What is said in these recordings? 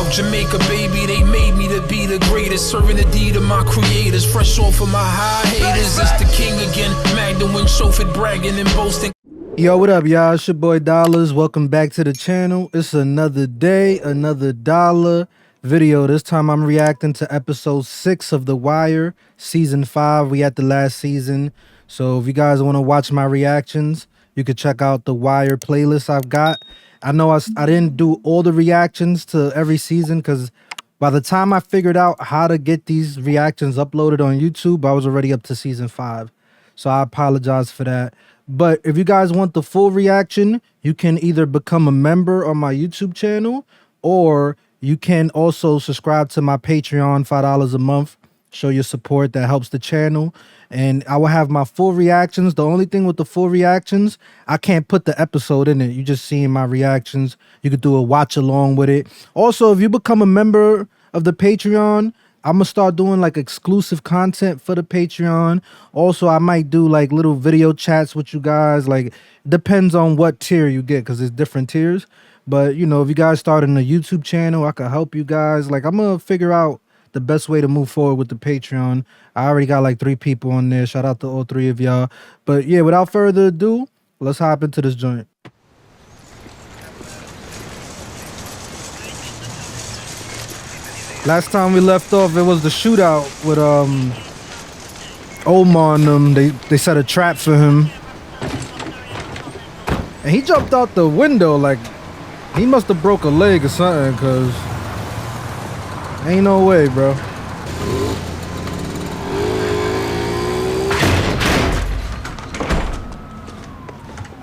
South Jamaica, baby, they made me to be the greatest. Serving the deed of my creators, fresh off of my high haters. It's the king again, Magdalene, Chauffeur, bragging and boasting. Yo, what up, y'all? It's your boy Dollars. Welcome back to the channel. It's another day, another dollar video. This time I'm reacting to episode 6 of The Wire, season 5. We at the last season. So if you guys want to watch my reactions, you could check out the Wire playlist I've got. I know I didn't do all the reactions to every season because by the time I figured out how to get these reactions uploaded on YouTube, I was already up to season 5. So I apologize for that. But if you guys want the full reaction, you can either become a member on my YouTube channel or you can also subscribe to my Patreon, $5 a month. Show your support. That helps the channel. And I will have my full reactions. The only thing with the full reactions, I can't put the episode in it. You just seeing my reactions. You could do a watch along with it. Also, if you become a member of the Patreon, I'm gonna start doing like exclusive content for the Patreon. Also, I might do like little video chats with you guys. Like, depends on what tier you get because there's different tiers. But, you know, if you guys start in a YouTube channel, I can help you guys. Like, I'm gonna figure out the best way to move forward with the Patreon. I already got like 3 people on there. Shout out to all 3 of y'all. But yeah, without further ado, let's hop into this joint. Last time we left off, it was the shootout with Omar and them. They set a trap for him. And he jumped out the window like he must have broke a leg or something, cause ain't no way, bro.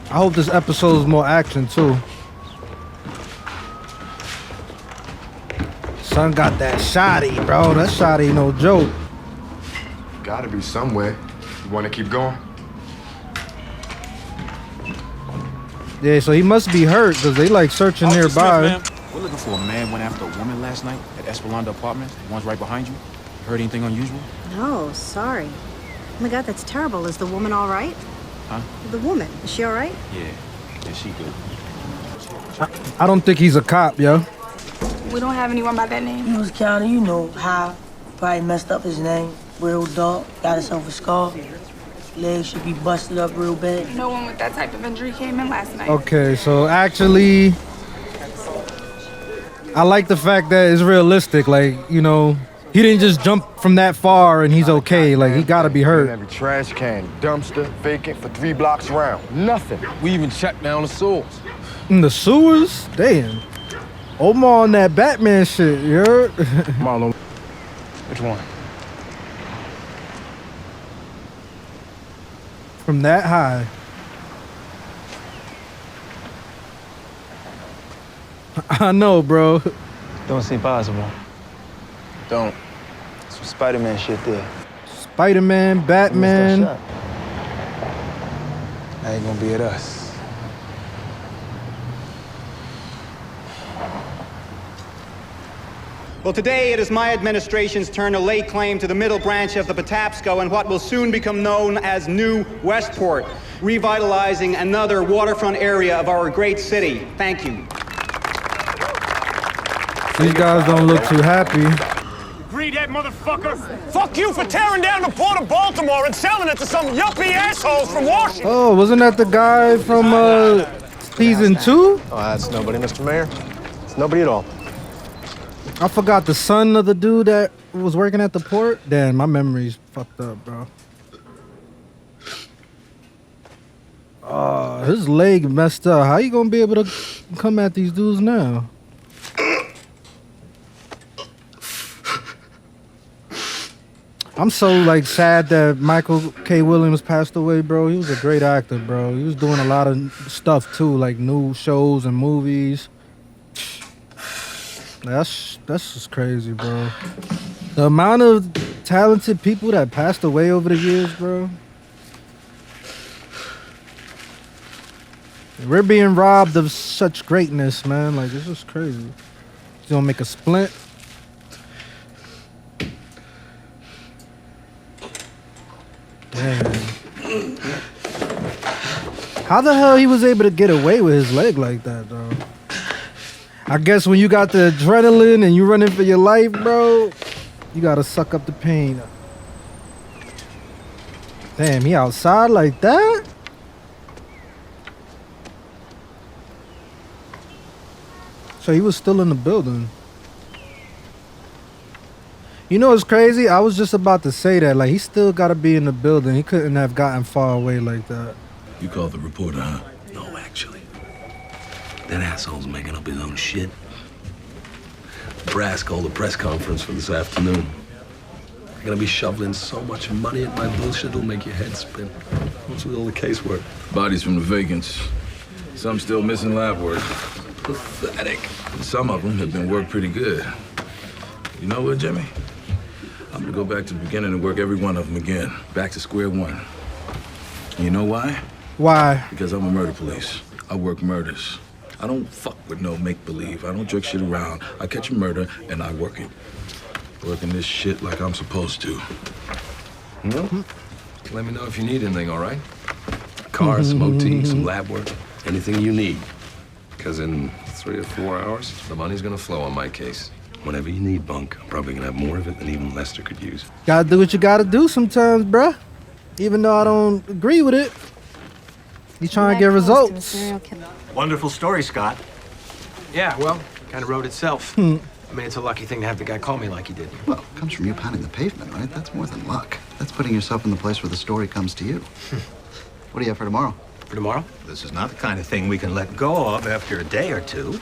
I hope this episode is more action too. Son got that shotty, bro. That shotty no joke. Gotta be somewhere. You wanna keep going? Yeah, so he must be hurt because they like searching nearby. We're looking for a man went after a woman last night at Escalating Apartments. The one's right behind you. Heard anything unusual? No, sorry. Oh my God, that's terrible. Is the woman all right? Huh? The woman, is she all right? Yeah, she good. I don't think he's a cop, yo. We don't have anyone by that name. He was county, you know, how probably messed up his name. Real dog, got himself a scar. Legs should be busted up real bad. No one with that type of injury came in last night. Okay, so actually, I like the fact that it's realistic. Like, you know, he didn't just jump from that far and he's okay. Like, he gotta be hurt. Every trash can, dumpster, vacant for 3 blocks around. Nothing. We even checked down the sewers. In the sewers? Damn. Omar on that Batman shit, you heard? Marlo. Which one? From that high. I know, bro. Don't seem possible. Don't. Some Spider-Man shit there. Spider-Man, Batman. That ain't gonna be at us. Well, today it is my administration's turn to lay claim to the middle branch of the Patapsco and what will soon become known as New Westport, revitalizing another waterfront area of our great city. Thank you. These guys don't look too happy. Read that motherfucker! Fuck you for tearing down the port of Baltimore and selling it to some yuppie assholes from Washington! Oh, wasn't that the guy from season 2? Oh, that's nobody, Mr. Mayor. It's nobody at all. I forgot the son of the dude that was working at the port. Damn, my memory's fucked up, bro. His leg messed up. How you gonna be able to come at these dudes now? I'm so like sad that Michael K. Williams passed away, bro. He was a great actor, bro. He was doing a lot of stuff too, like new shows and movies. That's just crazy, bro. The amount of talented people that passed away over the years, bro. We're being robbed of such greatness, man. Like, this is crazy. You gonna make a splint? Damn. How the hell he was able to get away with his leg like that, though? I guess when you got the adrenaline and you running for your life, bro, you gotta suck up the pain. Damn, he outside like that? So he was still in the building. You know what's crazy? I was just about to say that. Like, he still gotta be in the building. He couldn't have gotten far away like that. You called the reporter, huh? No, actually. That asshole's making up his own shit. Brass called a press conference for this afternoon. They're gonna be shoveling so much money at my bullshit it'll make your head spin. What's with all the casework? Bodies from the vacants. Some still missing lab work. Pathetic. Some of them have been worked pretty good. You know what, Jimmy? I'm gonna go back to the beginning and work every one of them again. Back to square one. You know why? Why? Because I'm a murder police. I work murders. I don't fuck with no make-believe. I don't jerk shit around. I catch a murder and I work it. Working this shit like I'm supposed to. Well, let me know if you need anything, all right? Car, some OT, some lab work, anything you need. Because in 3 or 4 hours, the money's gonna flow on my case. Whatever you need, Bunk, I'm probably gonna have more of it than even Lester could use. Gotta do what you gotta do sometimes, bruh. Even though I don't agree with it. You trying to get results. Wonderful story, Scott. Yeah, well, kind of wrote itself. I mean, it's a lucky thing to have the guy call me like he did. Well, it comes from you pounding the pavement, right? That's more than luck. That's putting yourself in the place where the story comes to you. What do you have for tomorrow? For tomorrow? This is not the kind of thing we can let go of after a day or two.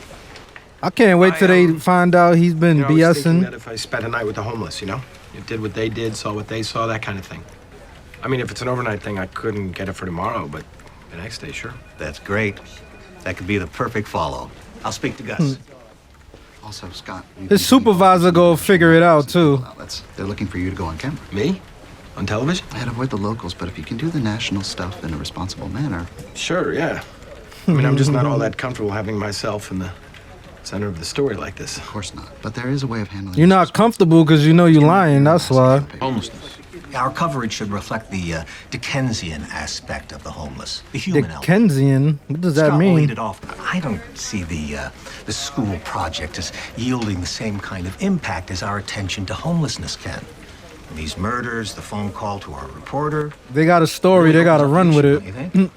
I can't wait till they find out he's been I was thinking BSing. that if I spent a night with the homeless, you know? You did what they did, saw what they saw, that kind of thing. I mean, if it's an overnight thing, I couldn't get it for tomorrow, but the next day, sure. That's great. That could be the perfect follow. I'll speak to Gus. Also, Scott. His supervisor go figure it out, too. They're looking for you to go on camera. Me? On television? I'd avoid the locals, but if you can do the national stuff in a responsible manner. Sure, yeah. I mean, I'm just not all that comfortable having myself in the center of the story like this. Of course not. But there is a way of handling You're not comfortable because you know you're lying, that's why. Homelessness. Our coverage should reflect the Dickensian aspect of the homeless, the human element. Dickensian? What does that Scott will mean? lead it off. I don't see the school project as yielding the same kind of impact as our attention to homelessness can. These murders, the phone call to our reporter. They got a story, they gotta run with it.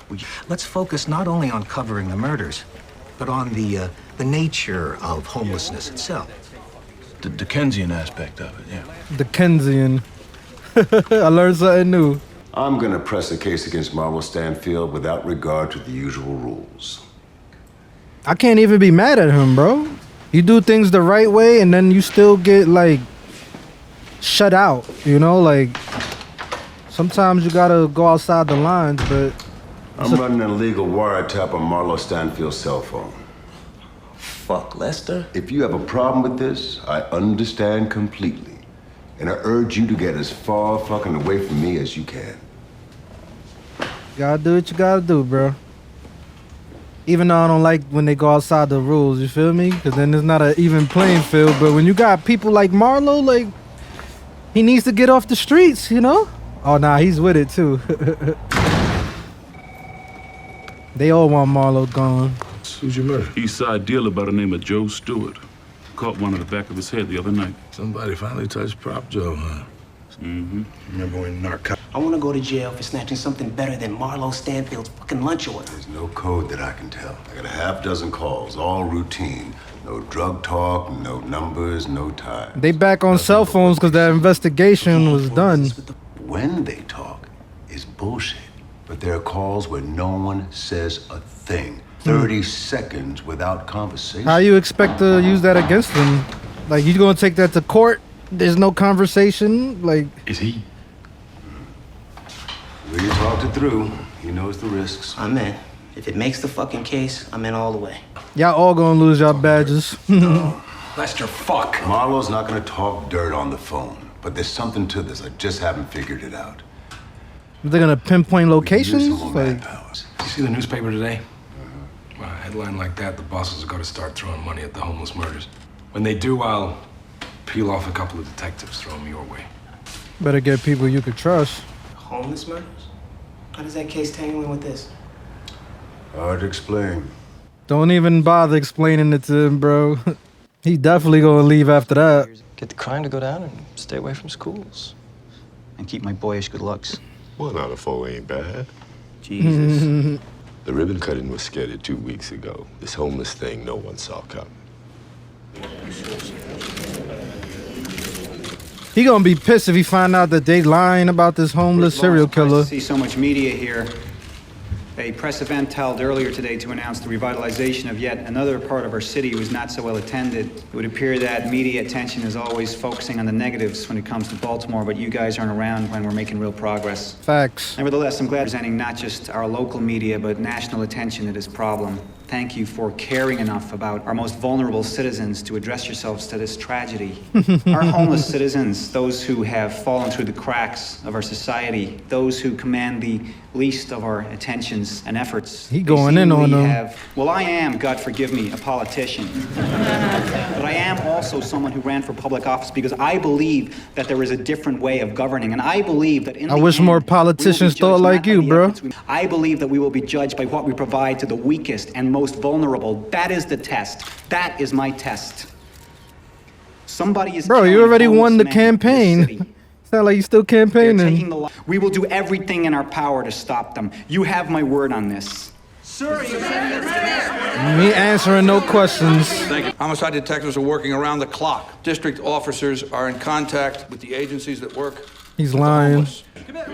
Let's focus not only on covering the murders, but on the nature of homelessness itself. The Dickensian aspect of it, yeah. Dickensian. I learned something new. I'm gonna press a case against Marlo Stanfield without regard to the usual rules. I can't even be mad at him, bro. You do things the right way and then you still get, like, shut out, you know? Like, sometimes you gotta go outside the lines, but... I'm running an illegal wiretap on Marlo Stanfield's cell phone. Fuck, Lester? If you have a problem with this, I understand completely. And I urge you to get as far fucking away from me as you can. Gotta do what you gotta do, bro. Even though I don't like when they go outside the rules, you feel me? Because then it's not an even playing field. But when you got people like Marlo, like, he needs to get off the streets, you know? Oh, nah, he's with it, too. They all want Marlo gone. Who's your murder? East Side dealer by the name of Joe Stewart. Caught one at the back of his head the other night. Somebody finally touched Prop Joe, huh? Mm-hmm. Remember when narcotics... I want to go to jail for snatching something better than Marlo Stanfield's fucking lunch order. There's no code that I can tell. I got a half dozen calls, all routine. No drug talk, no numbers, no time. They back on cell phones because that investigation was done. When they talk is bullshit. But there are calls where no one says a thing. 30 seconds without conversation. How you expect to use that against them? Like, you gonna take that to court? There's no conversation? Like... Is he? We talked it through. He knows the risks. I'm in. If it makes the fucking case, I'm in all the way. Y'all all gonna lose y'all badges. Lester, fuck. Marlo's not gonna talk dirt on the phone. But there's something to this. I just haven't figured it out. They're gonna pinpoint locations? Like... You see the newspaper today? A headline like that, the bosses are going to start throwing money at the homeless murders. When they do, I'll peel off a couple of detectives, throw them your way. Better get people you could trust. Homeless murders? How does that case tangle in with this? Hard to explain. Don't even bother explaining it to him, bro. He definitely gonna leave after that. Get the crime to go down and stay away from schools. And keep my boyish good looks. 1 out of 4 ain't bad. Jesus. The ribbon cutting was scheduled 2 weeks ago. This homeless thing no one saw coming. He gonna be pissed if he find out that they lying about this homeless serial killer. I see so much media here. A press event held earlier today to announce the revitalization of yet another part of our city was not so well attended. It would appear that media attention is always focusing on the negatives when it comes to Baltimore, but you guys aren't around when we're making real progress. Facts. Nevertheless, I'm glad presenting not just our local media, but national attention to this problem. Thank you for caring enough about our most vulnerable citizens to address yourselves to this tragedy. Our homeless citizens, those who have fallen through the cracks of our society, those who command the least of our attentions and efforts. He going in on them. Well, I am, God forgive me, a politician. But I am also someone who ran for public office because I believe that there is a different way of governing. And I believe that in I wish more politicians thought like you, bro. I believe that we will be judged by what we provide to the weakest and most vulnerable. That is the test. That is my test. Somebody is. Bro, you already won the campaign. Sound like you still campaigning. We will do everything in our power to stop them. You have my word on this. Me answering no questions. Thank you. Homicide detectives are working around the clock. District officers are in contact with the agencies that work. He's lying. Commissioner,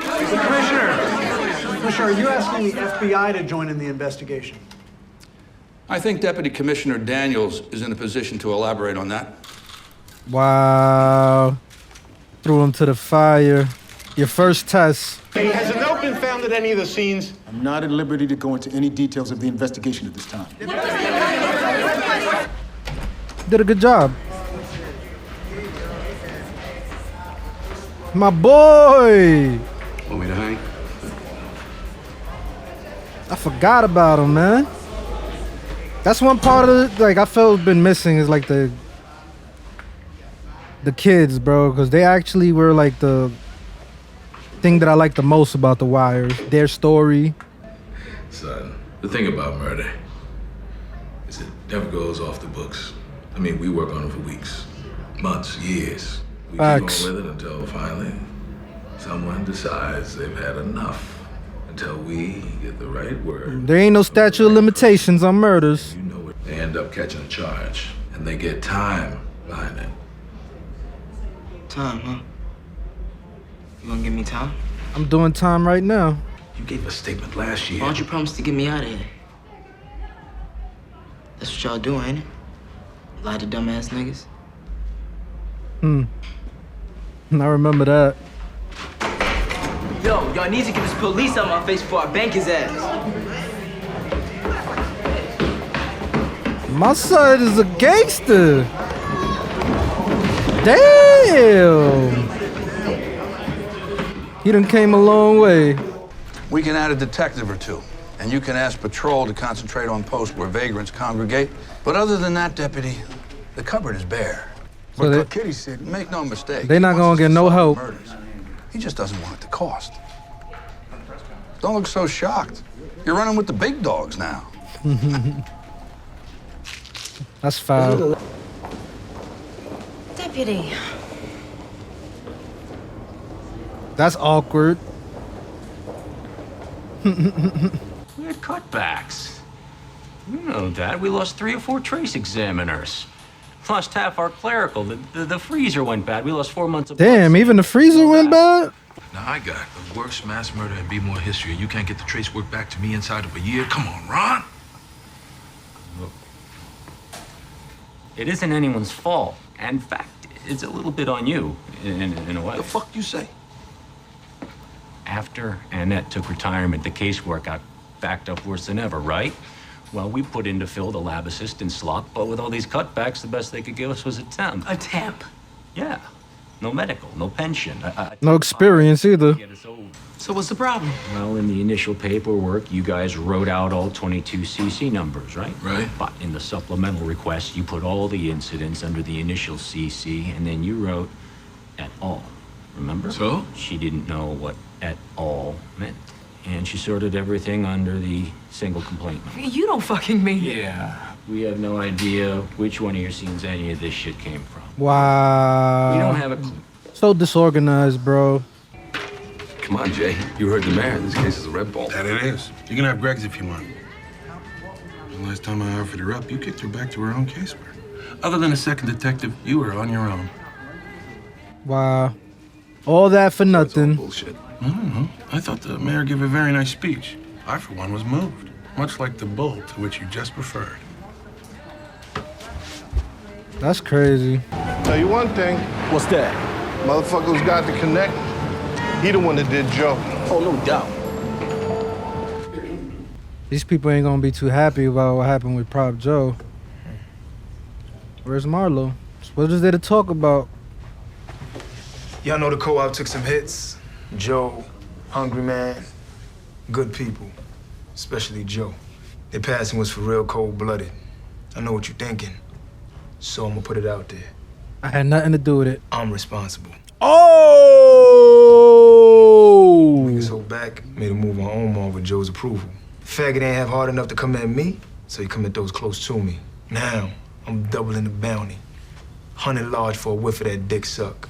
are you asking the FBI to join in the investigation? I think Deputy Commissioner Daniels is in a position to elaborate on that. Wow. Threw him to the fire. Your first test. Hey, has a note been found at any of the scenes? I'm not at liberty to go into any details of the investigation at this time. Did a good job. My boy. Want me to hang? I forgot about him, man. That's one part of it, like, I felt been missing is like the kids, bro, because they actually were like the thing that I like the most about The Wire. Their story. Son, the thing about murder is it never goes off the books. I mean, we work on it for weeks, months, years. We Facts. keep on with it until finally someone decides they've had enough. Until we get the right word. There ain't no statute of limitations on murders. You know it. They end up catching a charge, and they get time behind it. Time, huh? You gonna give me time? I'm doing time right now. You gave a statement last year. Why don't you promise to get me out of here? That's what y'all do, ain't it? Lie to dumbass niggas. I remember that. Yo, y'all need to get this police out my face before I bank his ass. My son is a gangster. Damn. He done came a long way. We can add a detective or two, and you can ask patrol to concentrate on posts where vagrants congregate. But other than that, Deputy, the cupboard is bare. So But Kitty said, make no mistake. They not gonna get no help. He just doesn't want it to cost. Don't look so shocked. You're running with the big dogs now. That's foul. Deputy. That's awkward. We had cutbacks. You know that. We lost 3 or 4 trace examiners. Lost half our clerical. The freezer went bad. We lost 4 months of Damn, even the freezer went bad? Now, I got the worst mass murder in B-more history, and you can't get the trace work back to me inside of a year? Come on, Ron. It isn't anyone's fault. In fact, it's a little bit on you, in a way. The fuck you say? After Annette took retirement, the casework got backed up worse than ever, right? Well, we put in to fill the lab assistant slot, but with all these cutbacks, the best they could give us was a temp. A temp? Yeah. No medical, no pension. No experience either. So what's the problem? Well, in the initial paperwork, you guys wrote out all 22 CC numbers, right? Right. But in the supplemental request, you put all the incidents under the initial CC, and then you wrote et al. Remember? So? She didn't know what et al. meant. and she sorted everything under the single complaint. You don't fucking mean it. Yeah. We have no idea which one of your scenes any of this shit came from. Wow. We don't have a clue. So disorganized, bro. Come on, Jay. You heard the mayor. This case is a red ball. That it is. You can have Greg's if you want. The last time I offered her up, you kicked her back to her own casework. Other than a second detective, you were on your own. Wow. All that for nothing. Bullshit. I don't know. I thought the mayor gave a very nice speech. I, for one, was moved. Much like the bull to which you just referred. That's crazy. Tell you one thing. What's that? Motherfucker who's got the connect, he the one that did Joe. Oh, no doubt. These people ain't gonna be too happy about what happened with Prop Joe. Where's Marlo? What is there to talk about? Y'all know the co-op took some hits. Joe, Hungry Man, good people, especially Joe. Their passing was for real cold-blooded. I know what you're thinking, so I'm gonna put it out there. I had nothing to do with it. I'm responsible. Oh! Niggas hold back, made a move on Omar with Joe's approval. Faggot ain't have hard enough to come at me, so he come at those close to me. Now, I'm doubling the bounty. 100 large for a whiff of that dick suck.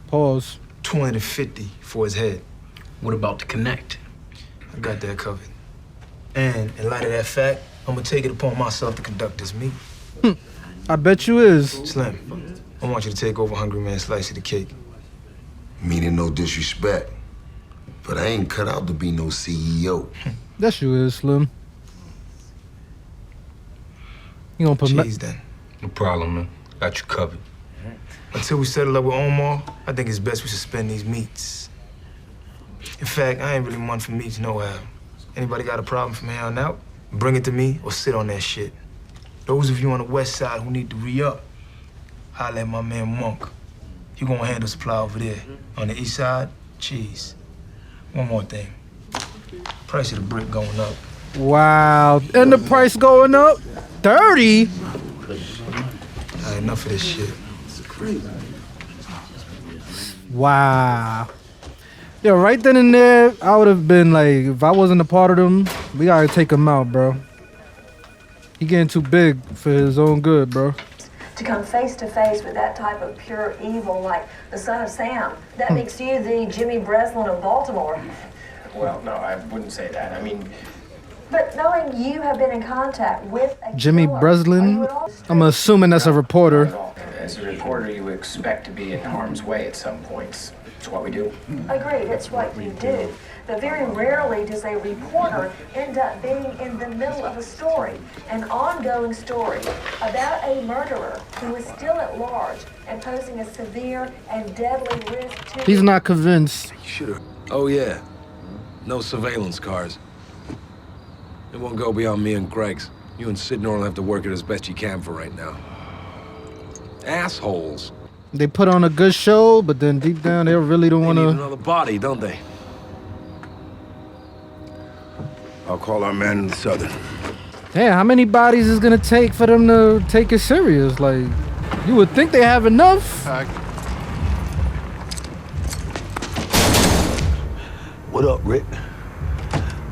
Pause. 250 for his head. What about the connect? I got that covered. And in light of that fact, I'm gonna take it upon myself to conduct this meeting. I bet you is. Slim, I want you to take over Hungry Man's slice of the cake. Meaning no disrespect, but I ain't cut out to be no CEO. That you is, Slim. You gonna put Cheese then. No problem, man. Got you covered. Until we settle up with Omar, I think it's best we suspend these meets. In fact, I ain't really one for meets nohow. Anybody got a problem from here on out, bring it to me or sit on that shit. Those of you on the west side who need to re-up, holla at my man Monk. You gonna handle supply over there. On the east side, cheese. One more thing. Price of the brick going up. Wow. And the price going up? 30? Enough of this shit. Wow. Yeah, right then and there, I would have been like, if I wasn't a part of them, we gotta take him out, bro. He getting too big for his own good, bro. To come face to face with that type of pure evil like the son of Sam, that makes you the Jimmy Breslin of Baltimore. Well, no, I wouldn't say that. I mean... But knowing you have been in contact with a Jimmy Breslin? I'm assuming that's a reporter. As a reporter, you expect to be in harm's way at some points. It's what we do. Agreed, it's what you do. But very rarely does a reporter end up being in the middle of a story, an ongoing story about a murderer who is still at large and posing a severe and deadly risk to... He's not convinced. Should've. Oh, yeah. No surveillance cars. It won't go beyond me and Greg's. You and Sidnor will have to work it as best you can for right now. Assholes. They put on a good show, but then deep down, they really don't want They need to... another body, don't they? I'll call our man in the southern. Damn, how many bodies is gonna take for them to take it serious? Like, you would think they have enough. What up, Rick?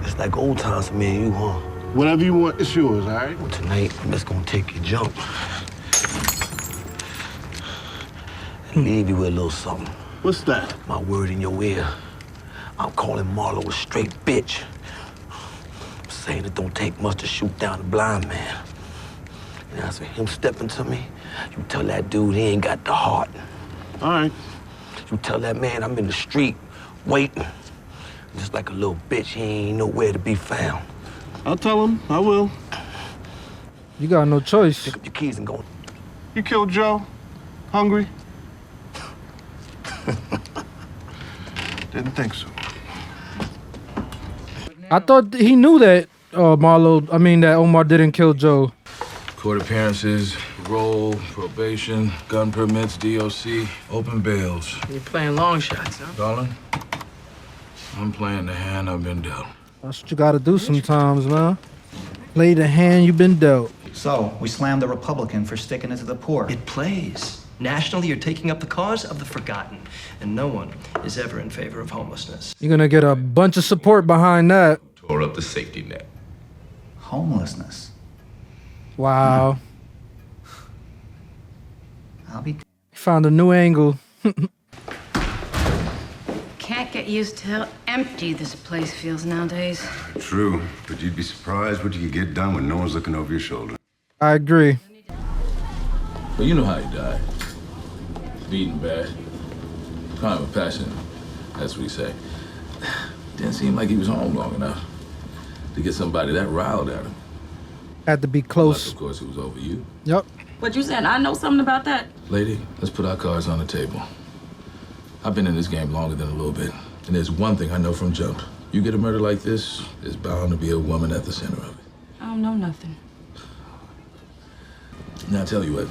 It's like old times for me and you, huh? Whatever you want, it's yours, all right? Well, tonight, I'm just gonna take your jump. And leave you with a little something. What's that? My word in your ear. I'm calling Marlo a straight bitch. I'm saying it don't take much to shoot down a blind man. And as for him stepping to me, you tell that dude he ain't got the heart. All right. You tell that man I'm in the street, waiting. Just like a little bitch, he ain't nowhere to be found. I'll tell him. I will. You got no choice. Pick up your keys and go. You killed Joe? Hungry? Didn't think so. I thought he knew that that Omar didn't kill Joe. Court appearances, parole, probation, gun permits, DOC, open bails. You're playing long shots, huh? Darling, I'm playing the hand I've been dealt. That's what you gotta do sometimes, man. Play the hand you've been dealt. So, we slammed the Republican for sticking it to the poor. It plays. Nationally, you're taking up the cause of the forgotten, and no one is ever in favor of homelessness. You're gonna get a bunch of support behind that. Tore up the safety net. Homelessness. Wow. I'll be... Found a new angle. Can't get used to how empty this place feels nowadays. True, but you'd be surprised what you could get done when no one's looking over your shoulder. I agree. But you know how he died. Beaten bad. Crime of passion, that's what he say. Didn't seem like he was home long enough to get somebody that riled at him. Had to be close. Unless, of course, it was over you. Yep. What you saying? I know something about that. Lady, let's put our cards on the table. I've been in this game longer than a little bit, and there's one thing I know from jump. You get a murder like this, there's bound to be a woman at the center of it. I don't know nothing. Now, I'll tell you what.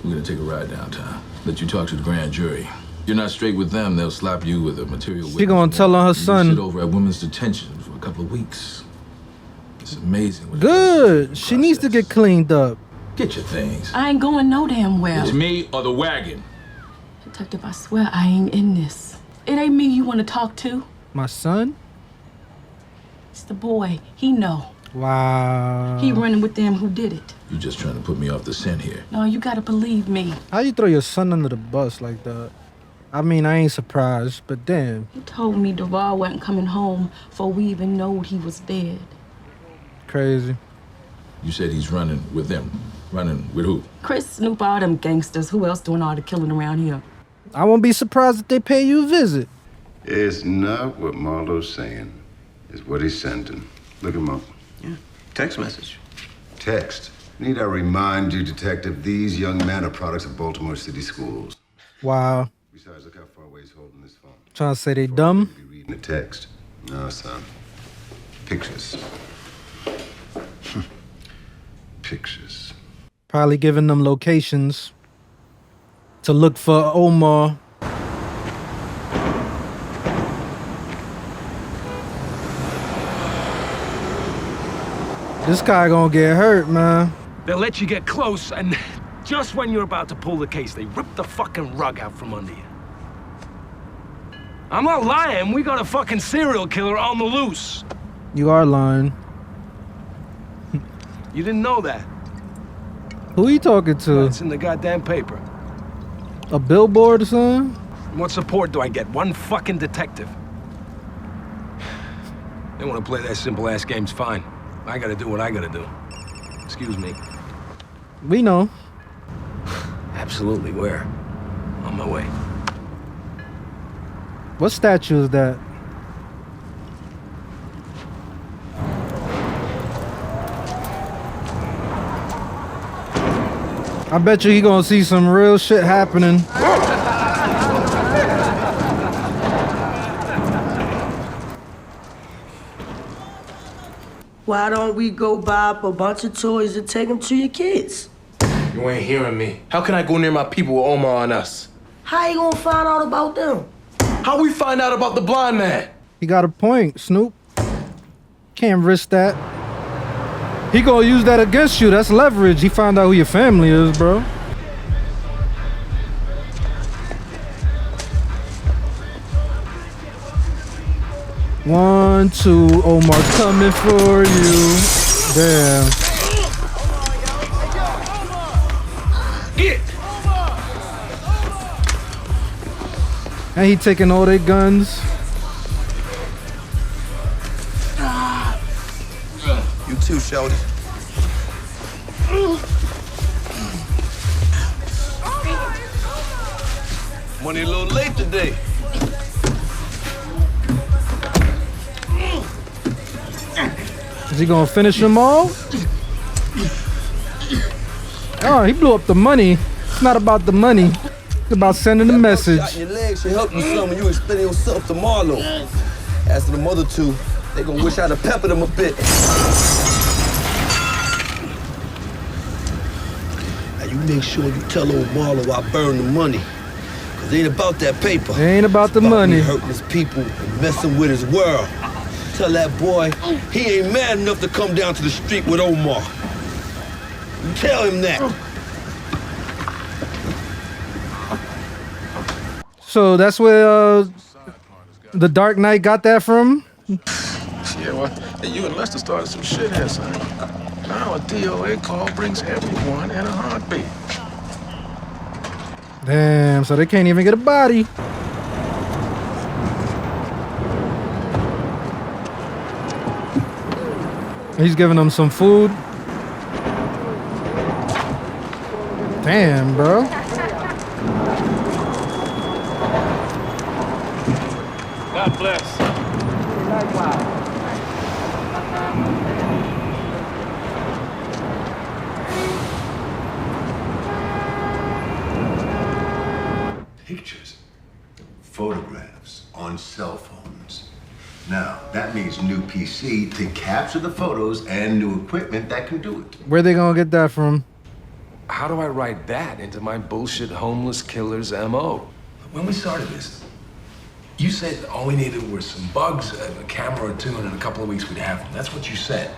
We're gonna take a ride downtown. Let you talk to the grand jury. You're not straight with them, they'll slap you with a material witness. She gonna tell on her You son. sit over at women's detention for a couple of weeks. It's amazing. Good. She needs to get cleaned up. Get your things. I ain't going no damn well. It's me or the wagon. Detective, I swear I ain't in this. It ain't me you want to talk to. My son? It's the boy. He know. Wow. He running with them who did it. You're just trying to put me off the scent here. No, you gotta believe me. How you throw your son under the bus like that? I mean, I ain't surprised, but damn. He told me Duval wasn't coming home before we even knowed he was dead. Crazy. You said he's running with them. Running with who? Chris, Snoop, all them gangsters. Who else doing all the killing around here? I won't be surprised if they pay you a visit. It's not what Marlo's saying. It's what he's sending. Look him up. Yeah, text message. Text. Need I remind you, Detective, these young men are products of Baltimore City schools. Wow. Besides, look how far away he's holding this phone. Trying to say they dumb? Be reading the text. No, son. Pictures. Pictures. Probably giving them locations to look for Omar. This guy gonna get hurt, man. They'll let you get close, and just when you're about to pull the case, they rip the fucking rug out from under you. I'm not lying. We got a fucking serial killer on the loose. You are lying. You didn't know that? Who you talking to? It's in the goddamn paper. A billboard or something? What support do I get? One fucking detective. They want to play that simple-ass game's fine. I gotta do what I gotta do. Excuse me. We know. Absolutely, where? On my way. What statue is that? I bet you he gonna see some real shit happening. Why don't we go buy up a bunch of toys and take them to your kids? You ain't hearing me. How can I go near my people with Omar on us? How you gonna find out about them? How we find out about the blind man? He got a point, Snoop. Can't risk that. He gonna use that against you. That's leverage. He found out who your family is, bro. One, two, Omar coming for you. Damn. Get! And he taking all their guns. You too, Shorty. Money a little late today. Is he gonna finish them all? Oh, he blew up the money. It's not about the money. It's about sending a message. Shot in your leg should help you some when you explaining yourself to Marlo. As for the other two, they gonna wish I'd have peppered them a bit. Now you make sure you tell old Marlo I burned the money. Cause it ain't about that paper. It ain't about the It's money. Me hurting his people and messing with his world. Tell that boy he ain't mad enough to come down to the street with Omar. You tell him that. So that's where the Dark Knight got that from? Yeah, well, hey, you and Lester started some shit here, son. Now a DOA call brings everyone in a heartbeat. Damn, so they can't even get a body. He's giving them some food. Damn, bro. God bless. Pictures, photographs on cell phones. Now, that means new PC to capture the photos and new equipment that can do it. Where they gonna get that from? How do I write that into my bullshit homeless killer's MO? When we started this, you said all we needed were some bugs, a camera or two, and in a couple of weeks we'd have them. That's what you said.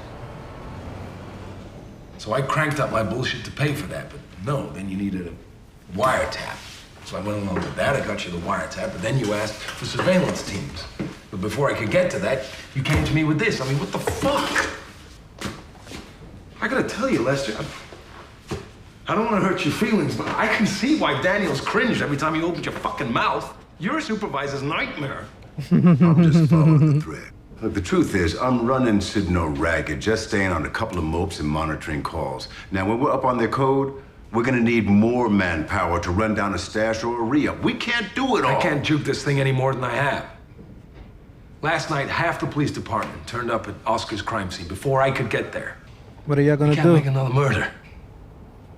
So I cranked up my bullshit to pay for that, but no, then you needed a wiretap. So I went along with that, I got you the wiretap, but then you asked for surveillance teams. But before I could get to that, you came to me with this. I mean, what the fuck? I gotta tell you, Lester, I don't want to hurt your feelings, but I can see why Daniels cringed every time you opened your fucking mouth. You're a supervisor's nightmare. I'm just following the thread. Look, the truth is, I'm running Sidno ragged, just staying on a couple of mopes and monitoring calls. Now, when we're up on their code, we're gonna need more manpower to run down a stash or a re-up. We can't do it all. I can't juke this thing any more than I have. Last night, half the police department turned up at Oscar's crime scene before I could get there. What are y'all gonna Can't do? make another murder.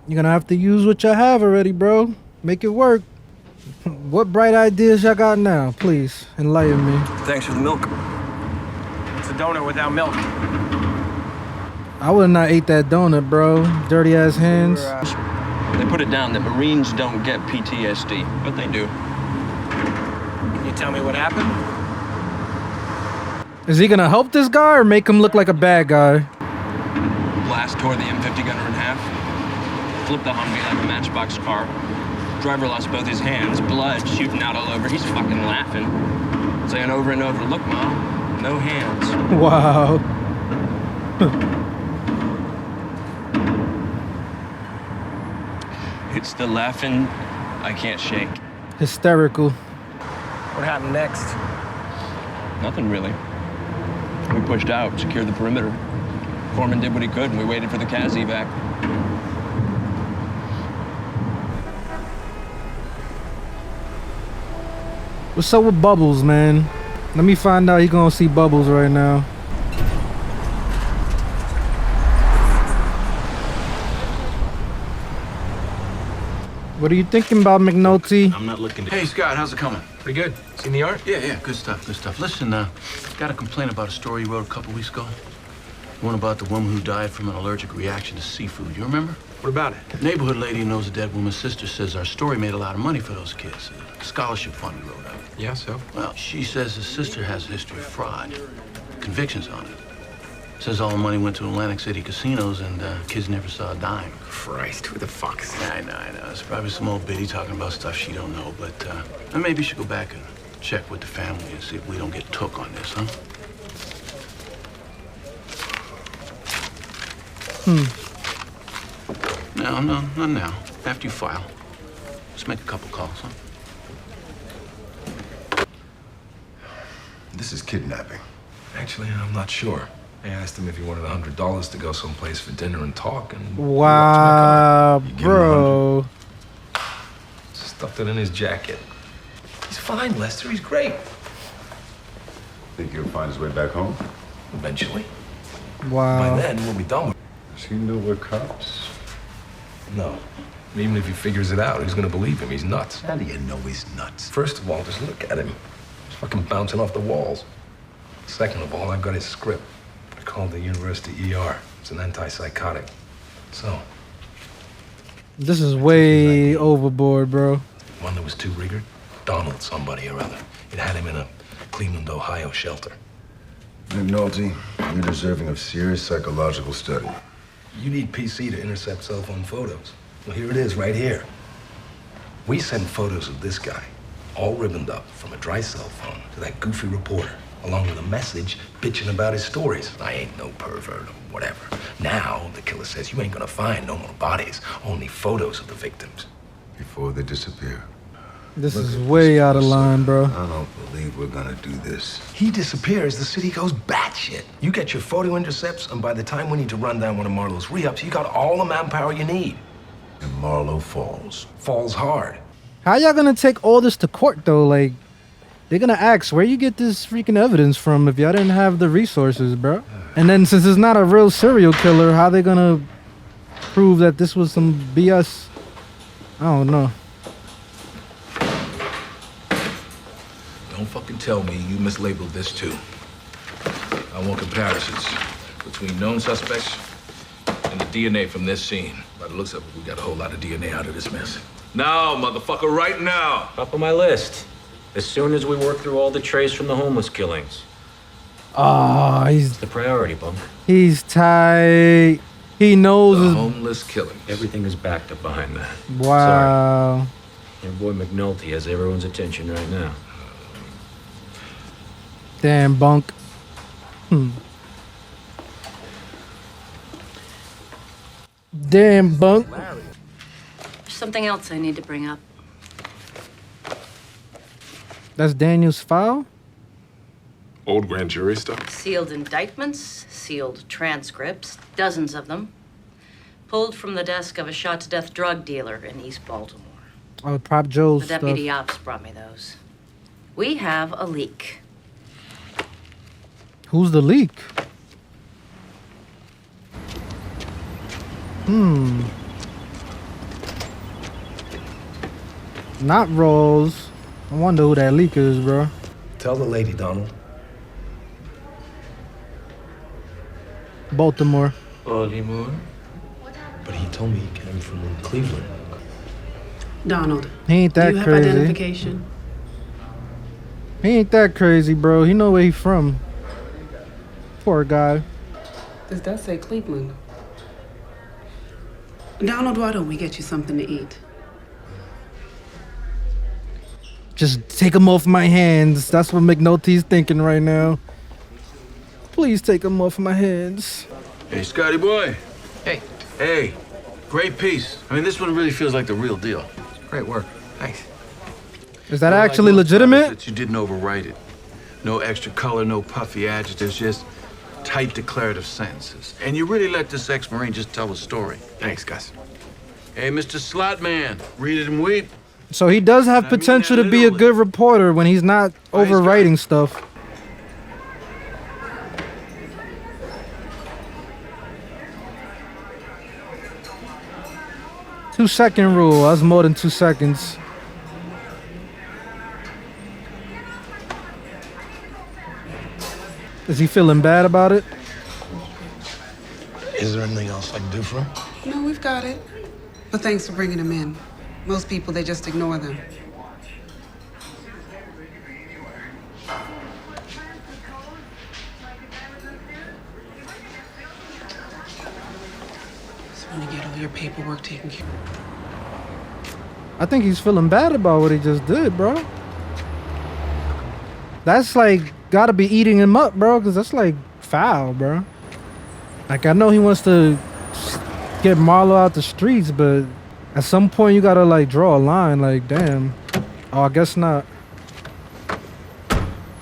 You're gonna have to use what you have already, bro. Make it work. What bright ideas y'all got now? Please, enlighten me. Thanks for the milk. It's a donut without milk. I would not ate that donut, bro. Dirty ass hands. They put it down that Marines don't get PTSD, but they do. Can you tell me what happened? Is he gonna help this guy or make him look like a bad guy? Blast tore the M50 gunner in half. Flipped the Humvee like a matchbox car. Driver lost both his hands, blood shooting out all over. He's fucking laughing, saying over and over, "Look, Mom, no hands." Wow. It's the laughing I can't shake. Hysterical. What happened next? Nothing really. We pushed out, secured the perimeter. Foreman did what he could, and we waited for the CAS evac. What's up with Bubbles, man? Let me find out he gonna see Bubbles right now. What are you thinking about, McNulty? I'm not looking to... Hey, Scott, how's it coming? Pretty good. Seen the art? Yeah, good stuff, good stuff. Listen, got a complaint about a story you wrote a couple weeks ago. One about the woman who died from an allergic reaction to seafood. You remember? What about it? The neighborhood lady who knows the dead woman's sister says our story made a lot of money for those kids. A scholarship fund we wrote up. Yeah, so? Well, she says the sister has a history of fraud. Convictions on it. Says all the money went to Atlantic City casinos and kids never saw a dime. Christ, who the fuck's... I know. It's probably some old biddy talking about stuff she don't know, but maybe you should go back and check with the family and see if we don't get took on this, huh? No, not now. After you file. Just make a couple calls, huh? This is kidnapping. Actually, I'm not sure. I asked him if he wanted $100 to go someplace for dinner and talk, and wow, bro. Stuffed it in his jacket. He's fine, Lester. He's great. Think he'll find his way back home? Eventually. Wow. By then, we'll be done with it. Does he know we're cops? No. Even if he figures it out, who's gonna believe him? He's nuts. How do you know he's nuts? First of all, just look at him. He's fucking bouncing off the walls. Second of all, I've got his script. I called the university ER. It's an antipsychotic. So. This is way overboard, bro. One that was too rigid? Donald somebody or other. It had him in a Cleveland, Ohio shelter. McNulty, you're deserving of serious psychological study. You need PC to intercept cell phone photos. Well, here it is, right here. We sent photos of this guy. all ribboned up from a dry cell phone to that goofy reporter, along with a message bitching about his stories. I ain't no pervert or whatever. Now, the killer says you ain't gonna find no more bodies, only photos of the victims. Before they disappear. This is way out of line, bro. I don't believe we're gonna do this. He disappears, the city goes batshit. You get your photo intercepts, and by the time we need to run down one of Marlo's re-ups, you got all the manpower you need. And Marlo falls. Falls hard. How y'all gonna take all this to court, though? Like, they're gonna ask where you get this freaking evidence from if y'all didn't have the resources, bro. And then since it's not a real serial killer, how they gonna prove that this was some BS? I don't know. Don't fucking tell me you mislabeled this too. I want comparisons between known suspects and the DNA from this scene. By the looks of it, we got a whole lot of DNA out of this mess. Now, motherfucker, right now! Up on my list. As soon as we work through all the trace from the homeless killings. Ah, It's the priority, Bunk. he's tight. He knows The his... homeless killings. Everything is backed up behind that. Wow. Your boy McNulty has everyone's attention right now. Damn, Bunk. Damn, Bunk. There's something else I need to bring up. That's Daniel's file? Old grand jury stuff? Sealed indictments, sealed transcripts, dozens of them. Pulled from the desk of a shot-to-death drug dealer in East Baltimore. Oh, Prop Joe's The stuff. deputy ops brought me those. We have a leak. Who's the leak? Not Rose. I wonder who that leak is, bro. Tell the lady, Donald. Baltimore. Baltimore? But he told me he came from Cleveland. Donald, He ain't that do you crazy. have identification? He ain't that crazy, bro. He know where he from. Poor guy. Does that say Cleveland? Donald, why don't we get you something to eat? Just take him off my hands. That's what McNulty's thinking right now. Please take him off my hands. Hey, Scotty boy. Hey. Hey. Great piece. I mean, this one really feels like the real deal. Great work. Thanks. Is that actually legitimate? That you didn't overwrite it. No extra color, no puffy adjectives, just tight declarative sentences. And you really let this ex-Marine just tell the story. Thanks, Gus. Hey, Mr. Slotman, read it and weep. So he does have potential to be a good reporter when he's not overwriting stuff. Two-second rule. That's more than 2 seconds. Is he feeling bad about it? Is there anything else I can do for him? No, we've got it. But thanks for bringing him in. Most people, they just ignore them. Just want to get all your paperwork taken care of. I think he's feeling bad about what he just did, bro. That's like gotta be eating him up, bro, because that's like foul, bro. Like, I know he wants to get Marlo out the streets, but at some point you gotta like draw a line. Like, damn. Oh, I guess not.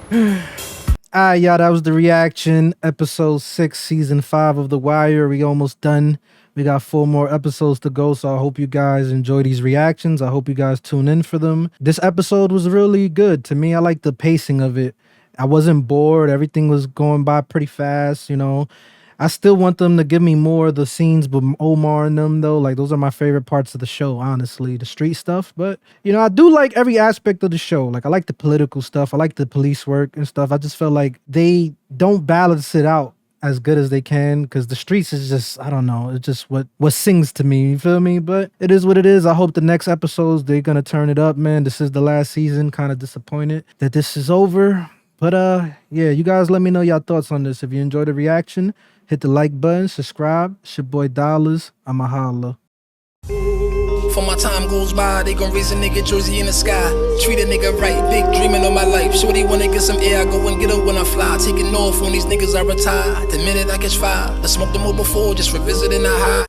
Y'all, that was the reaction. Episode 6, season 5 of The Wire. We almost done. We got 4 more episodes to go, so I hope you guys enjoy these reactions. I hope you guys tune in for them. This episode was really good. To me, I like the pacing of it. I wasn't bored. Everything was going by pretty fast, you know. I still want them to give me more of the scenes with Omar and them, though. Like, those are my favorite parts of the show, honestly, the street stuff. But, you know, I do like every aspect of the show. Like, I like the political stuff. I like the police work and stuff. I just feel like they don't balance it out as good as they can, because the streets is just, I don't know, it's just what sings to me, you feel me? But it is what it is. I hope the next episodes, they're gonna turn it up, man. This is the last season. Kind of disappointed that this is over. But yeah, you guys let me know your thoughts on this. If you enjoyed the reaction, hit the like button, subscribe. It's your boy Dollars. I'ma holla. before my time goes by. They gon' raise a nigga jersey in the sky. Treat a nigga right, big dreaming on my life. Shorty wanna get some air, I go and get her when I fly. Taking off on these niggas, I retire. The minute I catch fire, I smoked them all before, just revisiting the high.